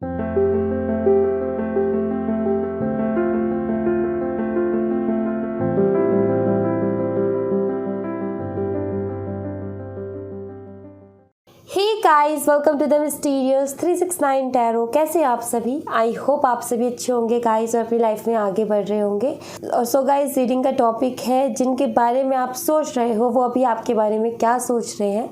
Guys welcome to the mysterious 369 tarot. कैसे आप सभी? आई होप आप सभी अच्छे होंगे गाइस और अपनी लाइफ में आगे बढ़ रहे होंगे। और सो गाइस, रीडिंग का टॉपिक है जिनके बारे में आप सोच रहे हो वो अभी आपके बारे में क्या सोच रहे हैं,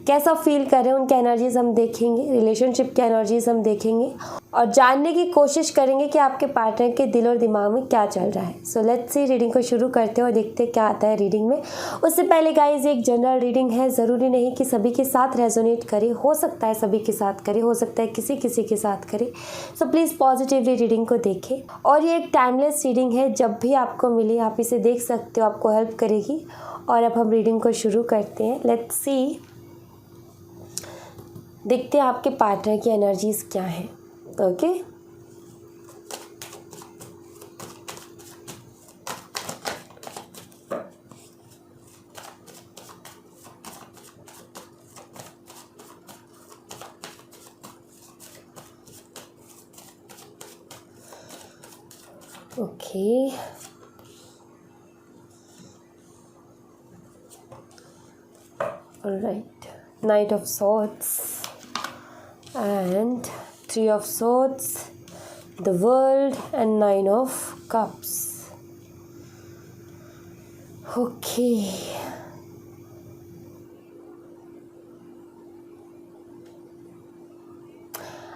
कैसा फील कर रहे हैं, उनकी एनर्जीज हम देखेंगे, रिलेशनशिप की एनर्जीज हम देखेंगे और जानने की कोशिश करेंगे कि आपके पार्टनर के दिल और दिमाग में क्या चल रहा है। सो लेट्स सी, रीडिंग को शुरू करते हैं और देखते हैं क्या आता है रीडिंग में। उससे पहले गाइज, एक जनरल रीडिंग है, ज़रूरी नहीं कि सभी के साथ रेजोनेट करे, हो सकता है सभी के साथ करे, हो सकता है किसी किसी के साथ करे। सो प्लीज़ पॉजिटिवली रीडिंग को देखें। और ये एक टाइमलेस रीडिंग है, जब भी आपको मिले आप इसे देख सकते हो, आपको हेल्प करेगी। और अब हम रीडिंग को शुरू करते हैं। लेट्स सी, देखते हैं आपके पार्टनर की एनर्जीज क्या है। Okay, okay, alright, night of swords and 3 of swords, the world and 9 of cups. Okay,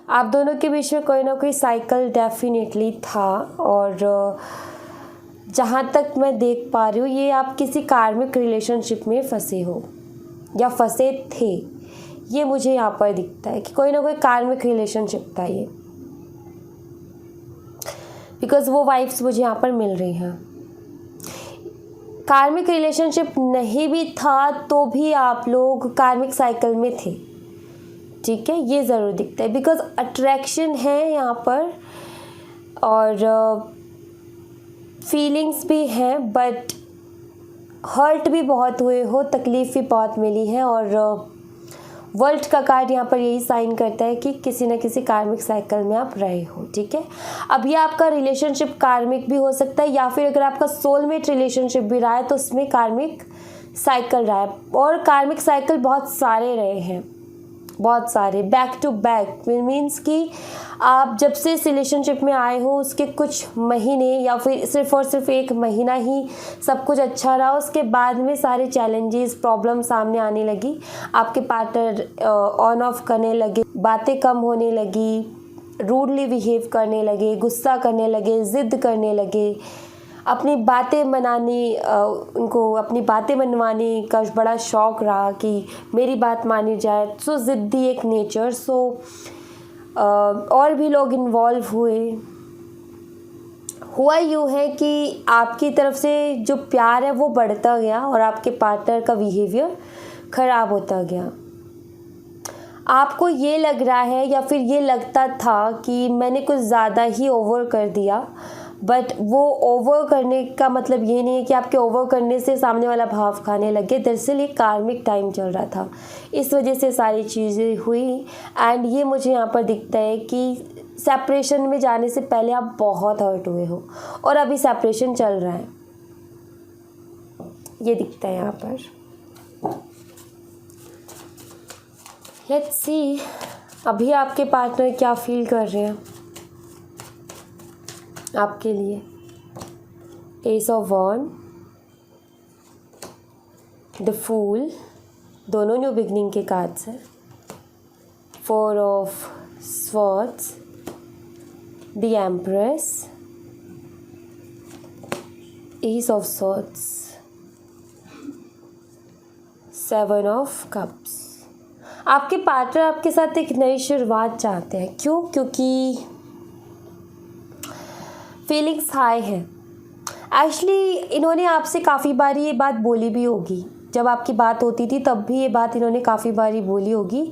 आप दोनों के बीच में कोई ना कोई साइकिल डेफिनेटली था। और जहाँ तक मैं देख पा रही हूँ, ये आप किसी कार्मिक रिलेशनशिप में फंसे हो या फंसे थे। ये मुझे यहाँ पर दिखता है कि कोई ना कोई कार्मिक रिलेशनशिप था ये, बिकॉज वो वाइफ्स मुझे यहाँ पर मिल रही हैं। कार्मिक रिलेशनशिप नहीं भी था तो भी आप लोग कार्मिक साइकिल में थे, ठीक है, ये ज़रूर दिखता है। बिकॉज अट्रैक्शन है यहाँ पर और फीलिंग्स भी हैं, बट हर्ट भी बहुत हुए हो, तकलीफ़ भी बहुत मिली है। और वर्ल्ड का कार्ड यहाँ पर यही साइन करता है कि किसी न किसी कार्मिक साइकिल में आप रहे हो, ठीक है। अब ये आपका रिलेशनशिप कार्मिक भी हो सकता है, या फिर अगर आपका सोलमेट रिलेशनशिप भी रहा है तो उसमें कार्मिक साइकिल रहा है। और कार्मिक साइकिल बहुत सारे रहे हैं, बहुत सारे, बैक टू बैक। मीन्स कि आप जब से इस रिलेशनशिप में आए हो उसके कुछ महीने या फिर सिर्फ और सिर्फ एक महीना ही सब कुछ अच्छा रहा, उसके बाद में सारे चैलेंजेस, प्रॉब्लम सामने आने लगी। आपके पार्टनर ऑन ऑफ करने लगे, बातें कम होने लगी, रूडली बिहेव करने लगे, गुस्सा करने लगे, ज़िद करने लगे, अपनी बातें मनाने, उनको अपनी बातें मनवाने का बड़ा शौक़ रहा कि मेरी बात मानी जाए। सो ज़िद्दी एक नेचर। सो और भी लोग इन्वॉल्व हुआ यूँ है कि आपकी तरफ से जो प्यार है वो बढ़ता गया और आपके पार्टनर का बिहेवियर ख़राब होता गया। आपको ये लग रहा है या फिर ये लगता था कि मैंने कुछ ज़्यादा ही ओवर कर दिया, बट वो ओवर करने का मतलब ये नहीं है कि आपके ओवर करने से सामने वाला भाव खाने लगे। दरअसल ये कार्मिक टाइम चल रहा था, इस वजह से सारी चीज़ें हुई। एंड ये मुझे यहाँ पर दिखता है कि सेपरेशन में जाने से पहले आप बहुत हर्ट हुए हो और अभी सेपरेशन चल रहा है, ये दिखता है यहाँ पर। लेट्स सी, अभी आपके पार्टनर क्या फील कर रहे हैं आपके लिए। Ace of wand, the fool, दोनों न्यू बिगनिंग के कार्ड्स हैं। 4 of swords, the empress, ace of swords, 7 of cups. आपके पार्टनर आपके साथ एक नई शुरुआत चाहते हैं। क्यों? क्योंकि फीलिंग्स हाई है। एक्चुअली इन्होंने आपसे काफ़ी बार ये बात बोली भी होगी, जब आपकी बात होती थी तब भी ये बात इन्होंने काफ़ी बारी बोली होगी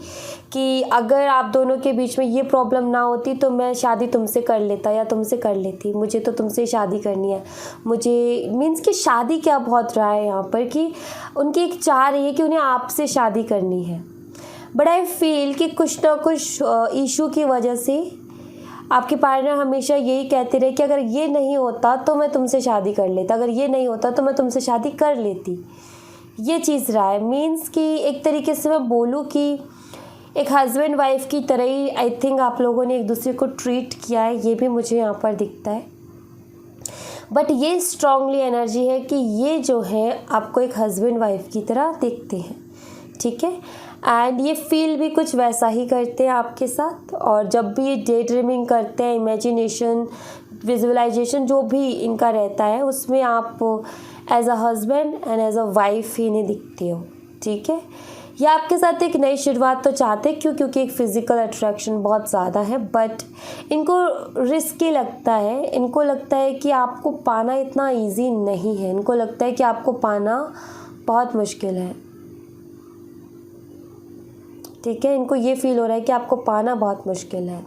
कि अगर आप दोनों के बीच में ये प्रॉब्लम ना होती तो मैं शादी तुमसे कर लेता या तुमसे कर लेती, मुझे तो तुमसे शादी करनी है। मुझे मीन्स कि शादी क्या बहुत रहा है यहाँ पर कि उनकी एक चाह रही है कि उन्हें आपसे शादी करनी है। बट आई फील कि कुछ ना कुछ इशू की वजह से आपके पार्टनर हमेशा यही कहते रहे कि अगर ये नहीं होता तो मैं तुमसे शादी कर लेता, अगर ये नहीं होता तो मैं तुमसे शादी कर लेती। ये चीज़ रहा है। मीन्स कि एक तरीके से मैं बोलूँ कि एक हस्बैंड वाइफ की तरह ही आई थिंक आप लोगों ने एक दूसरे को ट्रीट किया है, ये भी मुझे यहाँ पर दिखता है। बट ये स्ट्रांगली एनर्जी है कि ये जो है आपको एक हस्बैंड वाइफ की तरह देखते हैं, ठीक है। एंड ये फील भी कुछ वैसा ही करते हैं आपके साथ। और जब भी ये डे ड्रीमिंग करते हैं, इमेजिनेशन, विजुअलाइजेशन जो भी इनका रहता है, उसमें आप as a husband and as a wife ही नहीं दिखते हो, ठीक है। ये आपके साथ एक नई शुरुआत तो चाहते हैं, क्योंकि एक फ़िज़िकल अट्रैक्शन बहुत ज़्यादा है, बट इनको रिस्की लगता है। इनको लगता है कि आपको पाना इतना इजी नहीं है, इनको लगता है कि आपको पाना बहुत मुश्किल है, ठीक है। इनको ये फील हो रहा है कि आपको पाना बहुत मुश्किल है।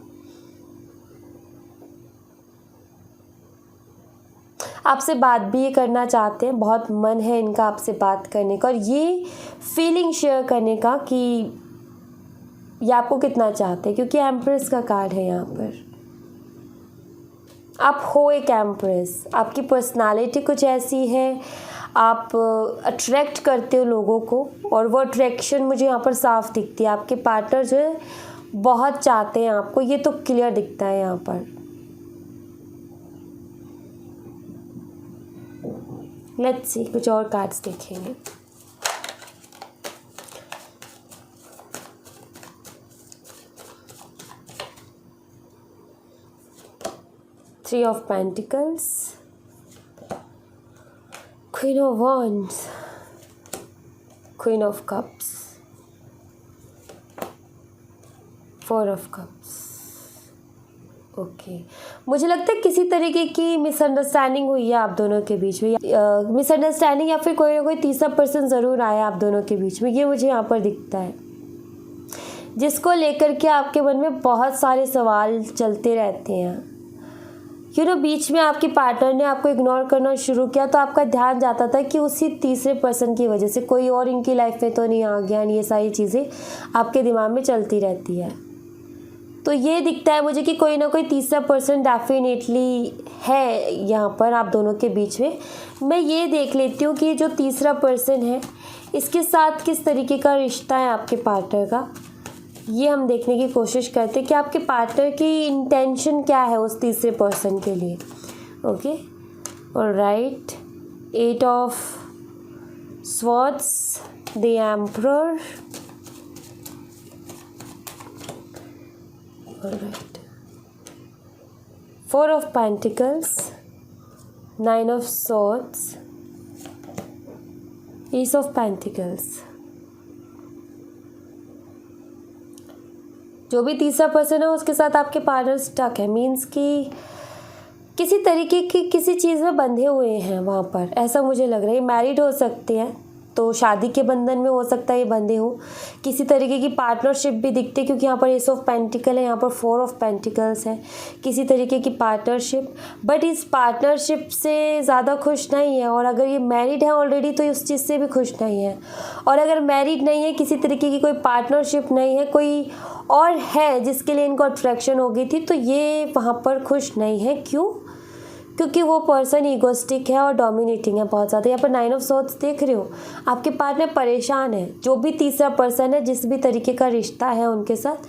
आपसे बात भी ये करना चाहते हैं, बहुत मन है इनका आपसे बात करने का और ये फीलिंग शेयर करने का कि ये आपको कितना चाहते हैं, क्योंकि एम्प्रेस का कार्ड है यहाँ पर। आप हो एक एम्प्रेस, आपकी पर्सनालिटी कुछ ऐसी है, आप अट्रैक्ट करते हो लोगों को और वो अट्रैक्शन मुझे यहाँ पर साफ दिखती है। आपके पार्टनर जो है बहुत चाहते हैं आपको, ये तो क्लियर दिखता है यहाँ पर। लेट्स सी, कुछ और कार्ड्स देखेंगे। Three of pentacles, queen of wands, queen of cups, four of cups. Okay, मुझे लगता है किसी तरीके की मिसअंडरस्टैंडिंग हुई है आप दोनों के बीच में, मिसअंडरस्टैंडिंग या फिर कोई ना कोई तीसरा पर्सन ज़रूर आया आप दोनों के बीच में, ये मुझे यहाँ पर दिखता है, जिसको लेकर के आपके मन में बहुत सारे सवाल चलते रहते हैं। बीच में आपके पार्टनर ने आपको इग्नोर करना शुरू किया तो आपका ध्यान जाता था कि उसी तीसरे पर्सन की वजह से कोई और इनकी लाइफ में तो नहीं आ गया, ये सारी चीज़ें आपके दिमाग में चलती रहती है। तो ये दिखता है मुझे कि कोई ना कोई तीसरा पर्सन डेफिनेटली है यहाँ पर आप दोनों के बीच में। मैं ये देख लेती हूँ कि जो तीसरा पर्सन है इसके साथ किस तरीके का रिश्ता है आपके पार्टनर का, ये हम देखने की कोशिश करते हैं कि आपके पार्टनर की इंटेंशन क्या है उस तीसरे पर्सन के लिए। Okay, alright, eight of swords, the emperor, alright, four of pentacles, nine of swords, ace of pentacles. जो भी तीसरा पर्सन है उसके साथ आपके पार्टनर स्टक है, मीन्स कि किसी तरीके की किसी चीज़ में बंधे हुए हैं वहाँ पर, ऐसा मुझे लग रहा है। मैरिड हो सकते हैं तो शादी के बंधन में हो सकता है ये बंधे हो, किसी तरीके की पार्टनरशिप भी दिखती है क्योंकि यहाँ पर एस ऑफ पेंटिकल है, यहाँ पर फोर ऑफ पेंटिकल्स है, किसी तरीके की पार्टनरशिप। बट इस पार्टनरशिप से ज़्यादा खुश नहीं है, और अगर ये मैरिड है ऑलरेडी तो उस चीज़ से भी खुश नहीं है, और अगर मैरिड नहीं है, किसी तरीके की कोई पार्टनरशिप नहीं है, कोई और है जिसके लिए इनको अट्रैक्शन हो गई थी, तो ये वहाँ पर खुश नहीं है। क्यों? क्योंकि वो पर्सन ईगोस्टिक है और डोमिनेटिंग है बहुत ज़्यादा। यहाँ पर नाइन ऑफ स्वॉर्ड्स देख रहे हो, आपके पार्टनर परेशान है, जो भी तीसरा पर्सन है जिस भी तरीके का रिश्ता है उनके साथ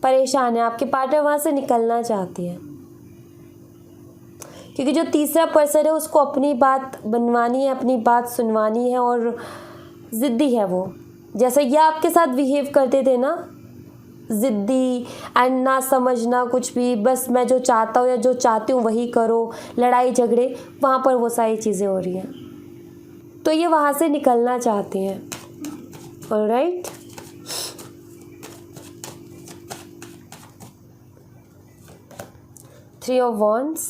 परेशान है। आपके पार्टनर वहाँ से निकलना चाहती है क्योंकि जो तीसरा पर्सन है उसको अपनी बात बनवानी है, अपनी बात सुनवानी है, और ज़िद्दी है वो। जैसे ये आपके साथ बिहेव करते थे ना, ज़िद्दी एंड ना समझना कुछ भी, बस मैं जो चाहता हूँ या जो चाहती हूँ वही करो, लड़ाई झगड़े, वहाँ पर वो सारी चीज़ें हो रही हैं, तो ये वहाँ से निकलना चाहते हैं। Alright, three of wands,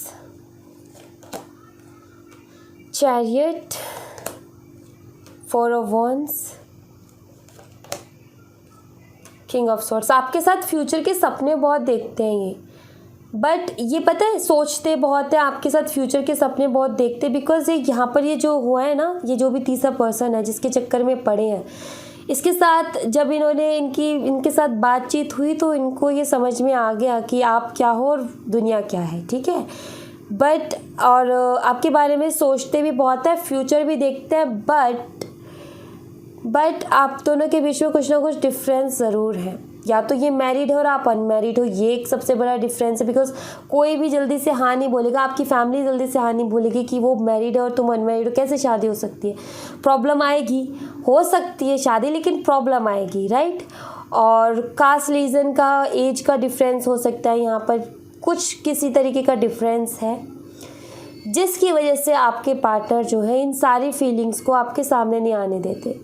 chariot, four of wands, king of swords. आपके साथ फ्यूचर के सपने बहुत देखते हैं ये, बट ये पता है सोचते बहुत है, आपके साथ फ्यूचर के सपने बहुत देखते, बिकॉज ये यहाँ पर ये जो हुआ है ना, ये जो भी तीसरा पर्सन है जिसके चक्कर में पड़े हैं, इसके साथ जब इनके साथ बातचीत हुई तो इनको ये समझ में आ गया कि आप क्या हो और दुनिया क्या है, ठीक है। बट और आपके बारे में सोचते भी बहुत है, फ्यूचर भी देखते हैं, बट आप दोनों के बीच में कुछ ना कुछ डिफरेंस ज़रूर है। या तो ये मैरिड है और आप अनमैरिड हो, ये एक सबसे बड़ा डिफरेंस है। बिकॉज कोई भी जल्दी से हाँ नहीं बोलेगा, आपकी फैमिली जल्दी से हाँ नहीं बोलेगी कि वो मैरिड है और तुम अनमैरिड हो, कैसे शादी हो सकती है। प्रॉब्लम आएगी, हो सकती है शादी, लेकिन प्रॉब्लम आएगी, राइट। और कास्ट रीजन का, एज का डिफरेंस हो सकता है, यहाँ पर कुछ किसी तरीके का डिफरेंस है, जिसकी वजह से आपके पार्टनर जो है इन सारी फीलिंग्स को आपके सामने नहीं आने देते।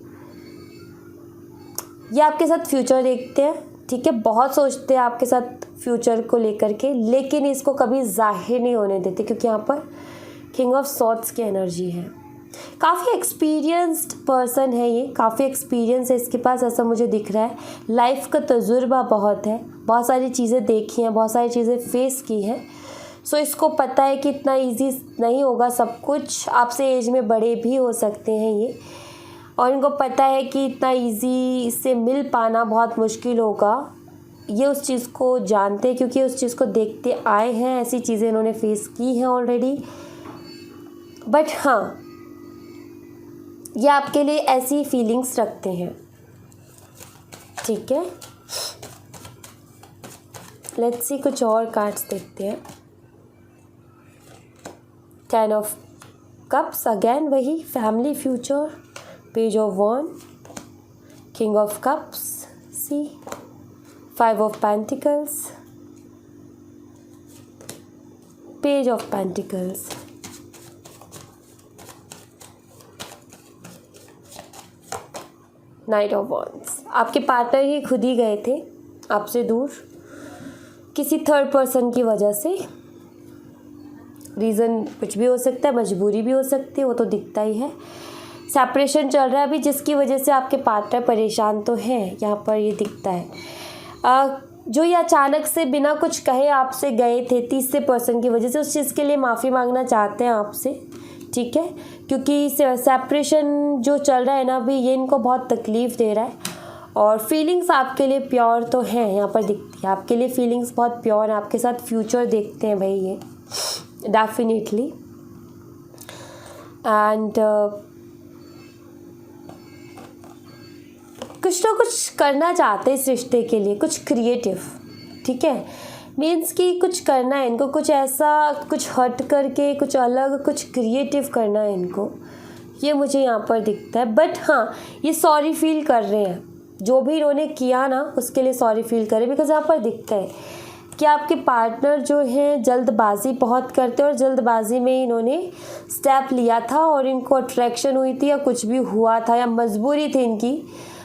ये आपके साथ फ्यूचर देखते हैं, ठीक है, बहुत सोचते हैं आपके साथ फ्यूचर को लेकर के, लेकिन इसको कभी जाहिर नहीं होने देते, क्योंकि यहाँ पर किंग ऑफ सॉर्ड्स की एनर्जी है। काफ़ी एक्सपीरियंस्ड पर्सन है ये, काफ़ी एक्सपीरियंस है इसके पास, ऐसा मुझे दिख रहा है। लाइफ का तजुर्बा बहुत है, बहुत सारी चीज़ें देखी हैं, बहुत सारी चीज़ें फेस की हैं। सो इसको पता है कि इतना ईजी नहीं होगा सब कुछ, आपसे एज में बड़े भी हो सकते हैं ये, और इनको पता है कि इतना इजी से मिल पाना बहुत मुश्किल होगा। ये उस चीज़ को जानते हैं, क्योंकि उस चीज़ को देखते आए हैं, ऐसी चीज़ें इन्होंने फेस की हैं ऑलरेडी। बट हाँ, ये आपके लिए ऐसी फीलिंग्स रखते हैं, ठीक है। लेट्स सी, कुछ और कार्ड्स देखते हैं। 10 ऑफ कप्स, अगेन वही family, future, page of wand, king of cups, see 5 of pentacles, page of pentacles, knight of wands. आपके पार्टनर ही खुद ही गए थे आपसे दूर किसी थर्ड पर्सन की वजह से। रीज़न कुछ भी हो सकता है, मजबूरी भी हो सकती है, वो तो दिखता ही है। सेपरेशन चल रहा है अभी, जिसकी वजह से आपके पार्टनर परेशान तो हैं, यहाँ पर ये दिखता है। जो ये अचानक से बिना कुछ कहे आपसे गए थे तीसरे पर्सन की वजह से, उस चीज़ के लिए माफ़ी मांगना चाहते हैं आपसे, ठीक है। क्योंकि सेपरेशन जो चल रहा है ना अभी, ये इनको बहुत तकलीफ़ दे रहा है, और फीलिंग्स आपके लिए प्योर तो हैं, यहाँ पर दिखती है आपके लिए फीलिंग्स बहुत प्योर है, आपके साथ फ्यूचर देखते हैं भाई ये डेफिनेटली। एंड कुछ ना कुछ करना चाहते हैं इस रिश्ते के लिए, कुछ क्रिएटिव, ठीक है। मीन्स कि कुछ करना है इनको, कुछ ऐसा, कुछ हट करके, कुछ अलग, कुछ क्रिएटिव करना है इनको, ये मुझे यहाँ पर दिखता है। बट हाँ, ये सॉरी फील कर रहे हैं, जो भी इन्होंने किया ना उसके लिए सॉरी फील कर रहे हैं। बिकॉज यहाँ पर दिखता है कि आपके पार्टनर जो हैं जल्दबाजी बहुत करते हैं, और जल्दबाजी में इन्होंने स्टेप लिया था, और इनको अट्रैक्शन हुई थी या कुछ भी हुआ था या मजबूरी थी इनकी,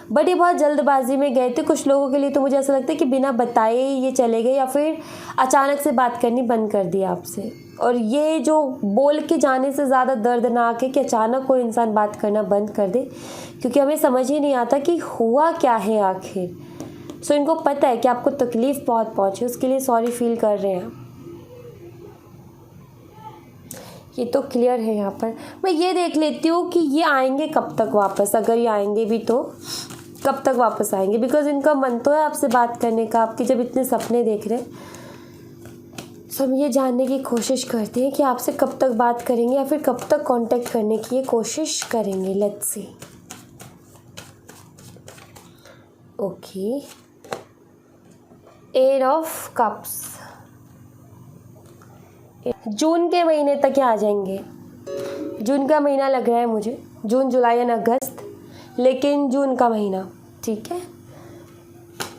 बट ये बहुत जल्दबाजी में गए थे। कुछ लोगों के लिए तो मुझे ऐसा लगता है कि बिना बताए ये चले गए, या फिर अचानक से बात करनी बंद कर दी आपसे। और ये जो बोल के जाने से ज़्यादा दर्दनाक है कि अचानक कोई इंसान बात करना बंद कर दे, क्योंकि हमें समझ ही नहीं आता कि हुआ क्या है आखिर। सो इनको पता है कि आपको तकलीफ़ बहुत पहुँची, उसके लिए सॉरी फील कर रहे हैं। ये तो क्लियर है। यहाँ पर मैं ये देख लेती हूँ कि ये आएंगे कब तक वापस, अगर ये आएंगे भी तो कब तक वापस आएंगे। बिकॉज इनका मन तो है आपसे बात करने का, आपके जब इतने सपने देख रहे हैं। तो हम ये जानने की कोशिश करते हैं कि आपसे कब तक बात करेंगे, या फिर कब तक कांटेक्ट करने की ये कोशिश करेंगे। Let's see. Okay, 8 of cups. जून के महीने तक ये आ जाएंगे। जून का महीना लग रहा है मुझे, जून, जुलाई एंड अगस्त, लेकिन जून का महीना, ठीक है।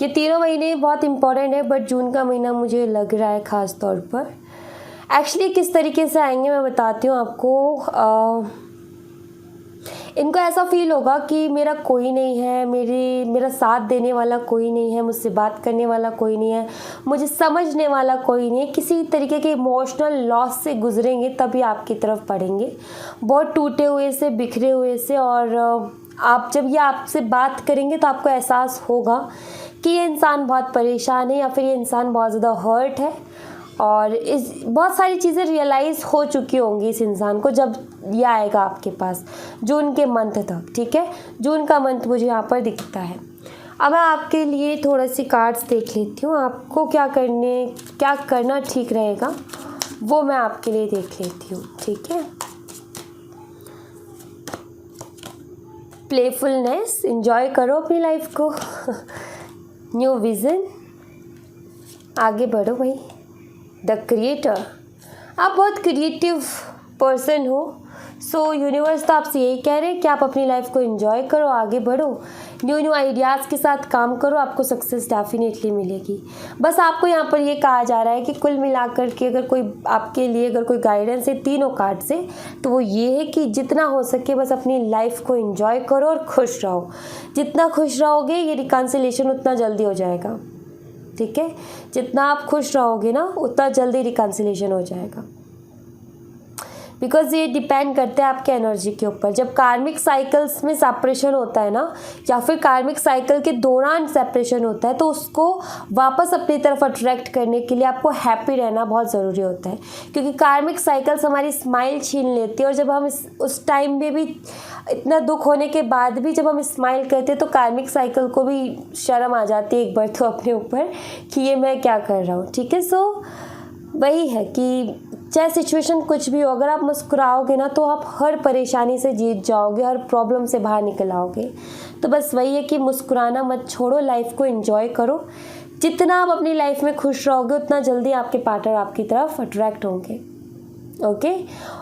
ये तीनों महीने बहुत इंपॉर्टेंट है, बट जून का महीना मुझे लग रहा है ख़ास तौर पर। एक्चुअली किस तरीके से आएंगे मैं बताती हूँ आपको। इनको ऐसा फील होगा कि मेरा कोई नहीं है, मेरा साथ देने वाला कोई नहीं है, मुझसे बात करने वाला कोई नहीं है, मुझे समझने वाला कोई नहीं है। किसी तरीके के इमोशनल लॉस से गुजरेंगे तभी आपकी तरफ पड़ेंगे, बहुत टूटे हुए से, बिखरे हुए से। और आप जब ये आपसे बात करेंगे तो आपको एहसास होगा कि ये इंसान बहुत परेशान है, या फिर ये इंसान बहुत ज़्यादा हर्ट है, और इस बहुत सारी चीज़ें रियलाइज़ हो चुकी होंगी इस इंसान को जब ये आएगा आपके पास जून के मंथ तक, ठीक है। जून का मंथ मुझे यहाँ पर दिखता है। अब मैं आपके लिए थोड़ा सी कार्ड्स देख लेती हूँ, आपको क्या करना ठीक रहेगा वो मैं आपके लिए देख लेती हूँ, ठीक है। प्लेफुलनेस, एंजॉय करो अपनी लाइफ को। न्यू विज़न, आगे बढ़ो भाई। द क्रिएटर, आप बहुत क्रिएटिव पर्सन हो, सो यूनिवर्स तो आपसे यही कह रहे हैं कि आप अपनी लाइफ को एंजॉय करो, आगे बढ़ो, न्यू आइडियाज़ के साथ काम करो, आपको सक्सेस डेफिनेटली मिलेगी। बस आपको यहाँ पर ये कहा जा रहा है कि कुल मिलाकर के अगर कोई आपके लिए अगर कोई गाइडेंस है तीनों कार्ड से, तो वो ये है कि जितना हो सके बस अपनी लाइफ को एंजॉय करो और खुश रहो। जितना खुश रहोगे ये रिकन्सिलेशन उतना जल्दी हो जाएगा, ठीक है। जितना आप खुश रहोगे ना उतना जल्दी रिकन्सिलेशन हो जाएगा, बिकॉज ये डिपेंड करता है आपके एनर्जी के ऊपर। जब कार्मिक साइकिल्स में सेपरेशन होता है ना, या फिर कार्मिक साइकिल के दौरान सेपरेशन होता है, तो उसको वापस अपनी तरफ अट्रैक्ट करने के लिए आपको हैप्पी रहना बहुत ज़रूरी होता है, क्योंकि कार्मिक साइकिल्स हमारी स्माइल छीन लेती है। और जब हम उस टाइम में भी इतना दुख होने के बाद भी जब हम स्माइल करते हैं तो कार्मिक साइकिल को भी शर्म आ जाती है एक बार तो अपने ऊपर कि ये मैं क्या कर रहा हूँ, ठीक है। सो वही है कि चाहे सिचुएशन कुछ भी हो, अगर आप मुस्कुराओगे ना तो आप हर परेशानी से जीत जाओगे, हर प्रॉब्लम से बाहर निकल आओगे। तो बस वही है कि मुस्कुराना मत छोड़ो, लाइफ को एंजॉय करो। जितना आप अपनी लाइफ में खुश रहोगे उतना जल्दी आपके पार्टनर आपकी तरफ अट्रैक्ट होंगे, ओके।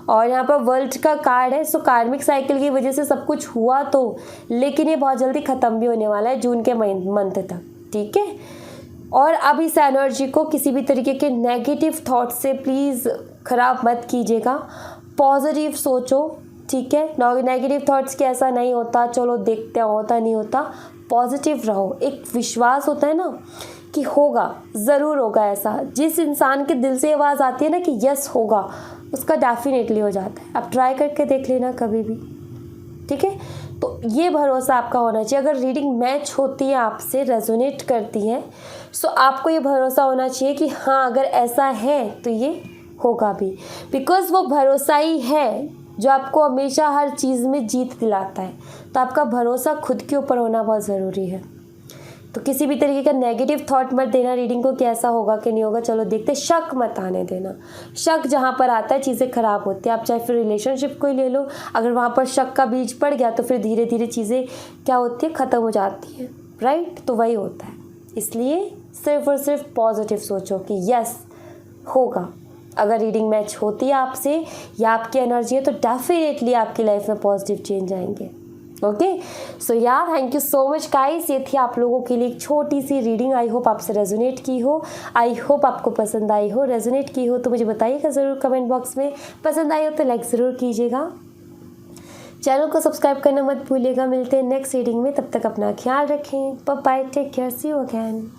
और यहाँ पर वर्ल्ड का कार्ड है, सो कार्मिक साइकिल की वजह से सब कुछ हुआ तो, लेकिन ये बहुत जल्दी ख़त्म भी होने वाला है जून के मंथ तक, ठीक है। और अब इस एनर्जी को किसी भी तरीके के नेगेटिव थॉट से प्लीज़ ख़राब मत कीजिएगा, पॉजिटिव सोचो, ठीक है। नेगेटिव थॉट्स के ऐसा नहीं होता, चलो देखते हैं होता नहीं होता, पॉजिटिव रहो। एक विश्वास होता है ना कि होगा, ज़रूर होगा। ऐसा जिस इंसान के दिल से आवाज़ आती है ना कि यस होगा, उसका डेफिनेटली हो जाता है। आप ट्राई करके देख लेना कभी भी, ठीक है। तो ये भरोसा आपका होना चाहिए। अगर रीडिंग मैच होती है आपसे, रेजोनेट करती है, सो आपको ये भरोसा होना चाहिए कि हाँ अगर ऐसा है तो ये होगा भी, बिकॉज़ वो भरोसा ही है जो आपको हमेशा हर चीज़ में जीत दिलाता है। तो आपका भरोसा खुद के ऊपर होना बहुत ज़रूरी है। तो किसी भी तरीके का नेगेटिव थॉट मत देना रीडिंग को, कैसा होगा कि नहीं होगा, चलो देखते। शक मत आने देना, शक जहाँ पर आता है चीज़ें ख़राब होती हैं। आप चाहे फिर रिलेशनशिप को ही ले लो, अगर वहाँ पर शक का बीज पड़ गया तो फिर धीरे धीरे चीज़ें क्या होती है, ख़त्म हो जाती हैं, राइट। तो वही होता है, इसलिए सिर्फ और सिर्फ पॉजिटिव सोचो कि यस होगा। अगर रीडिंग मैच होती है आपसे या आपकी एनर्जी है तो डेफिनेटली आपकी लाइफ में पॉजिटिव चेंज आएंगे, ओके। सो यार thank you so much guys, ये थी आप लोगों के लिए एक छोटी सी रीडिंग। आई होप आपसे रेजोनेट की हो, आई होप आपको पसंद आई हो। रेजोनेट की हो तो मुझे बताइएगा ज़रूर कमेंट बॉक्स में, पसंद आई हो तो लाइक ज़रूर कीजिएगा, चैनल को सब्सक्राइब करना मत भूलिएगा। मिलते हैं नेक्स्ट रीडिंग में, तब तक अपना ख्याल रखें, bye bye, take care, see you again.